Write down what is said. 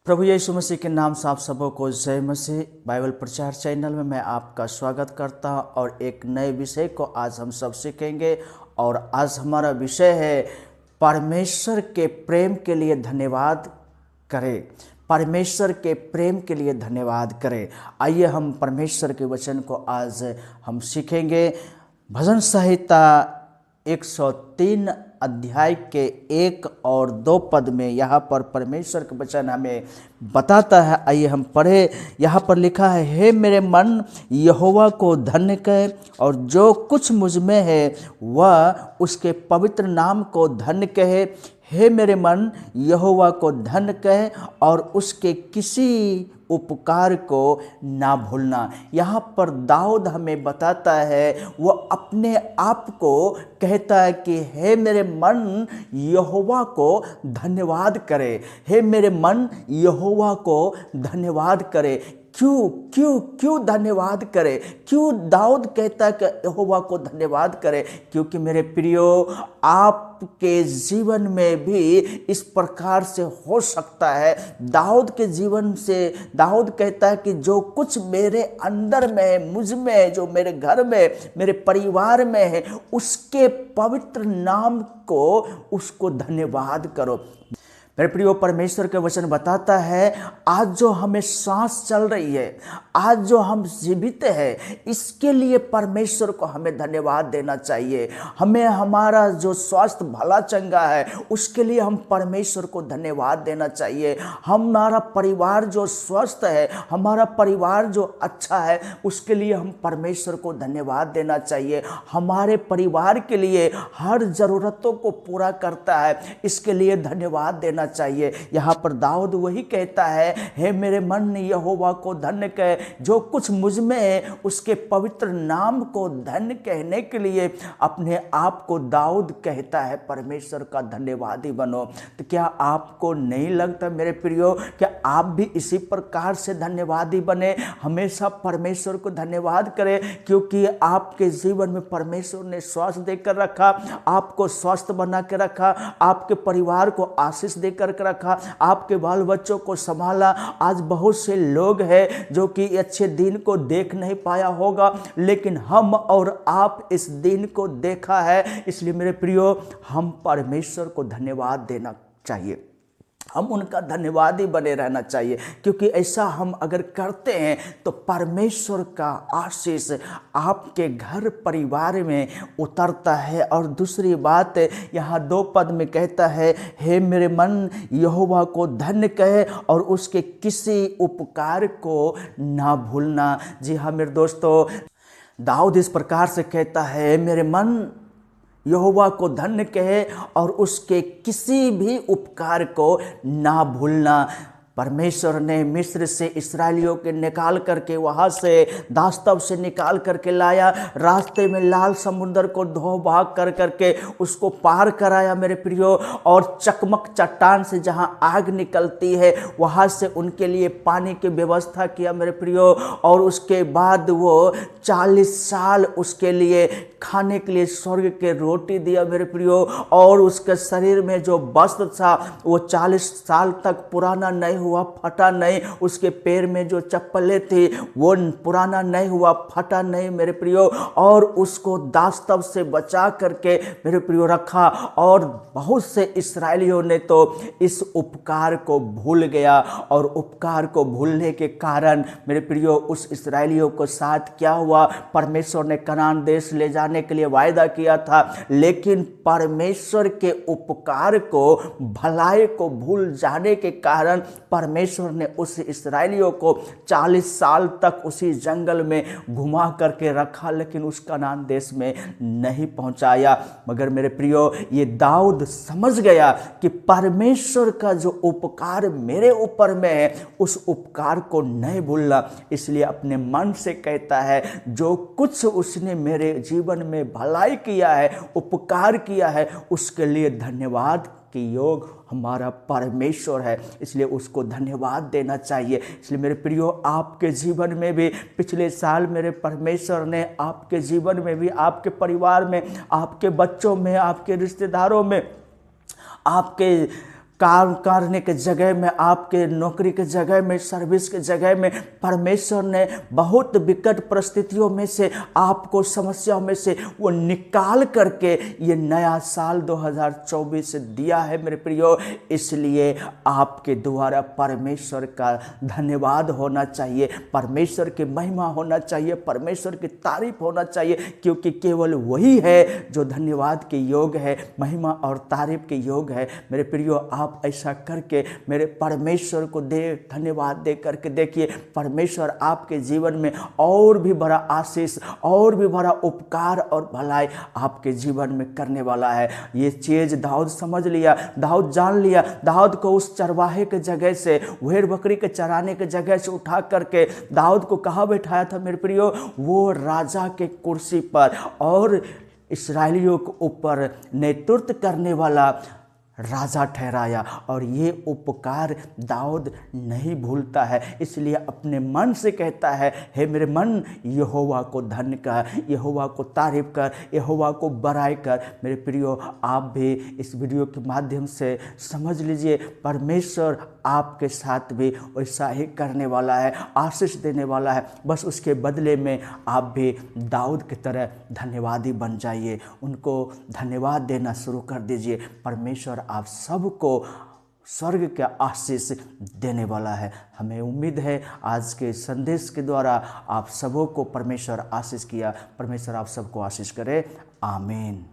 प्रभु यीशु मसीह के नाम से आप सबों को जय मसीह। बाइबल प्रचार चैनल में मैं आपका स्वागत करता हूं और एक नए विषय को आज हम सब सीखेंगे। और आज हमारा विषय है परमेश्वर के प्रेम के लिए धन्यवाद करें। परमेश्वर के प्रेम के लिए धन्यवाद करें। आइए हम परमेश्वर के वचन को आज हम सीखेंगे। भजन संहिता 103 अध्याय के 1 और 2 पद में यहाँ पर परमेश्वर का वचन हमें बताता है। आइए हम पढ़े। यहाँ पर लिखा है, हे मेरे मन यहोवा को धन्य कहे और जो कुछ मुझ में है वह उसके पवित्र नाम को धन्य कहे। हे मेरे मन यहोवा को धन्य कहे और उसके किसी उपकार को ना भूलना। यहाँ पर दाऊद हमें बताता है, वो अपने आप को कहता है कि हे मेरे मन यहोवा को धन्यवाद करे। हे मेरे मन यहोवा को धन्यवाद करे। क्यों क्यों क्यों धन्यवाद करे? क्यों दाऊद कहता है कि यहोवा को धन्यवाद करे? क्योंकि मेरे प्रियो, आपके जीवन में भी इस प्रकार से हो सकता है। दाऊद के जीवन से दाऊद कहता है कि जो कुछ मेरे अंदर में है, मुझ में है, जो मेरे घर में, मेरे परिवार में है, उसके पवित्र नाम को उसको धन्यवाद करो। मेरे प्रियो, परमेश्वर के वचन बताता है, आज जो हमें सांस चल रही है, आज जो हम जीवित हैं, इसके लिए परमेश्वर को हमें धन्यवाद देना चाहिए। हमें हमारा जो स्वास्थ्य भला चंगा है, उसके लिए हम परमेश्वर को धन्यवाद देना चाहिए। हमारा परिवार जो स्वस्थ है, हमारा परिवार जो अच्छा है, उसके लिए हम परमेश्वर को धन्यवाद देना चाहिए। हमारे परिवार के लिए हर ज़रूरतों को पूरा करता है, इसके लिए धन्यवाद देना चाहिए। यहाँ पर दाऊद वही कहता है, हे मेरे मन यहोवा को धन्य कहे, जो कुछ मुझ में है उसके पवित्र नाम को धन्य कहने के लिए अपने आप को दाऊद कहता है परमेश्वर का धन्यवादी बनो। तो क्या आपको नहीं लगता मेरे प्रियो, क्या आप भी इसी प्रकार से धन्यवादी बने? हमेशा परमेश्वर को धन्यवाद करें, क्योंकि आपके जीवन में परमेश्वर ने स्वास्थ्य देकर रखा, आपको स्वस्थ बना के रखा, आपके परिवार को आशीष देकर रखा, आपके बाल बच्चों को संभाला। आज बहुत से लोग हैं जो कि अच्छे दिन को देख नहीं पाया होगा, लेकिन हम और आप इस दिन को देखा है। इसलिए मेरे प्रियो, हम परमेश्वर को धन्यवाद देना चाहिए। हम उनका धन्यवादी बने रहना चाहिए, क्योंकि ऐसा हम अगर करते हैं तो परमेश्वर का आशीष आपके घर परिवार में उतरता है। और दूसरी बात, यहाँ 2 पद में कहता है, हे मेरे मन यहोवा को धन्य कहे और उसके किसी उपकार को ना भूलना। जी हाँ मेरे दोस्तों, दाऊद इस प्रकार से कहता है, मेरे मन यहोवा को धन्य कहे और उसके किसी भी उपकार को ना भूलना। परमेश्वर ने मिस्र से इस्राएलियों के निकाल करके, वहाँ से दास्तव से निकाल करके लाया, रास्ते में लाल समुंदर को धो भाग कर करके उसको पार कराया मेरे प्रियो। और चकमक चट्टान से जहाँ आग निकलती है, वहाँ से उनके लिए पानी की व्यवस्था किया मेरे प्रियो। और उसके बाद वो 40 साल उसके लिए खाने के लिए स्वर्ग के रोटी दिया मेरे प्रियो। और उसके शरीर में जो वस्त्र था वो 40 साल तक पुराना नहीं हुआ, फटा नहीं। उसके पैर में जो चप्पलें थी वो पुराना नहीं हुआ, फटा नहीं मेरे प्रियो। और उसको दास्तव से बचा करके मेरे प्रियो रखा। और बहुत से इस्राएलियों ने तो इस उपकार को भूल गया, और उपकार को भूलने के कारण मेरे प्रियो उस इस्राएलियों को साथ क्या हुआ? परमेश्वर ने कनान देश ले जाने के लिए वायदा किया था, लेकिन परमेश्वर के उपकार को, भलाई को भूल जाने के कारण परमेश्वर ने उस इस्राएलियों को 40 साल तक उसी जंगल में घुमा करके रखा, लेकिन उस कनान देश में नहीं पहुंचाया। मगर मेरे प्रियो, ये दाऊद समझ गया कि परमेश्वर का जो उपकार मेरे ऊपर में है, उस उपकार को नहीं भूलना। इसलिए अपने मन से कहता है, जो कुछ उसने मेरे जीवन में भलाई किया है, उपकार किया है, उसके लिए धन्यवाद के योग हमारा परमेश्वर है। इसलिए उसको धन्यवाद देना चाहिए। इसलिए मेरे प्रियो, आपके जीवन में भी पिछले साल मेरे परमेश्वर ने आपके जीवन में भी, आपके परिवार में, आपके बच्चों में, आपके रिश्तेदारों में, आपके काम करने के जगह में, आपके नौकरी के जगह में, सर्विस के जगह में परमेश्वर ने बहुत विकट परिस्थितियों में से, आपको समस्याओं में से वो निकाल करके ये नया साल 2024 दिया है मेरे प्रियो। इसलिए आपके द्वारा परमेश्वर का धन्यवाद होना चाहिए, परमेश्वर की महिमा होना चाहिए, परमेश्वर की तारीफ होना चाहिए, क्योंकि केवल वही है जो धन्यवाद के योग है, महिमा और तारीफ के योग है मेरे प्रियो। आप ऐसा करके मेरे परमेश्वर को धन्यवाद दे करके देखिए, परमेश्वर आपके जीवन में और भी बड़ा आशीष, और भी बड़ा उपकार और भलाई आपके जीवन में करने वाला है। ये चीज दाऊद समझ लिया, दाऊद जान लिया। दाऊद को उस चरवाहे के जगह से, भेड़ बकरी के चराने के जगह से उठा करके दाऊद को कहाँ बैठाया था मेरे प्रियो? वो राजा के कुर्सी पर, और इस्राएलियों के ऊपर नेतृत्व करने वाला राजा ठहराया। और ये उपकार दाऊद नहीं भूलता है, इसलिए अपने मन से कहता है, हे मेरे मन, यहोवा को धन्य कर, यहोवा को तारीफ कर, यहोवा को बड़ाई कर। मेरे प्रियो, आप भी इस वीडियो के माध्यम से समझ लीजिए, परमेश्वर आपके साथ भी वैसा ही करने वाला है, आशीष देने वाला है। बस उसके बदले में आप भी दाऊद की तरह धन्यवादी बन जाइए, उनको धन्यवाद देना शुरू कर दीजिए। परमेश्वर आप सबको स्वर्ग का आशीष देने वाला है। हमें उम्मीद है आज के संदेश के द्वारा आप सबों को परमेश्वर आशीष किया। परमेश्वर आप सबको आशीष करे। आमीन।